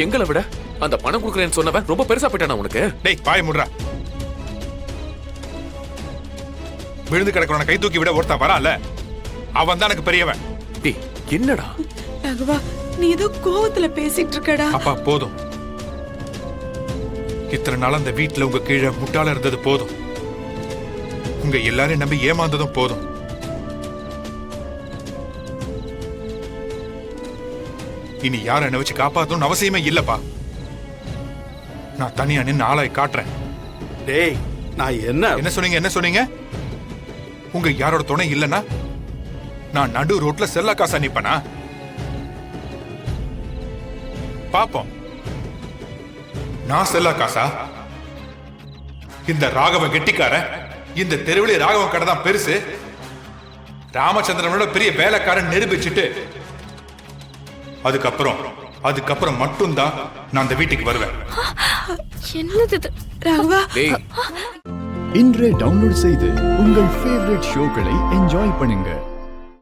எங்களை விட அந்த பணம் கொடுக்குறேன்னு சொன்னவன் ரொம்ப பெருசா போயிட்டானா உனக்கு? டேய் பாய் முடுறா. விழுந்து கிடக்கிறவன கை தூக்கி விட ஒருத்தன் வரான்ல, அவன் தான் எனக்கு பெரியவன். டேய் என்னடா ராகவா, நீ ஏதோ கோவத்துல பேசிட்டு இருக்கடா. அப்பா போதும். இத்தனை நாள் அந்த வீட்டுல உங்க கீழே முட்டாள இருந்தது போதும். உங்க எல்லாரையும் நம்பி ஏமாந்ததும் போதும். இனி யார என்ன வச்சு காப்பாத்தணும்னு அவசியமே இல்லப்பா. நான் தனியா நின்று ஆளாய் காட்டுறேன். டேய் நான் என்ன சொன்னீங்க? உங்க யாரோட துணை இல்லனா நான் நடு ரோட்ல செல்ல காசா நிப்பனா? பாப்போம். நான் செல்ல காசா? இந்த ராகவ கெட்டிக்கார, இந்த தெருவிலே ராகவ கடை தான் பெருசு, ராமச்சந்திரனோட பெரிய வேலைக்காரன் நிரூபிச்சுட்டு அதுக்கப்புறம் மட்டும்தான் நான் அந்த வீட்டுக்கு வருவேன். என்னது ராகவா, டேய் இன்றே டவுன்லோட் செய்து உங்கள் ஃபேவரட் ஷோக்களை என்ஜாய் பண்ணுங்க.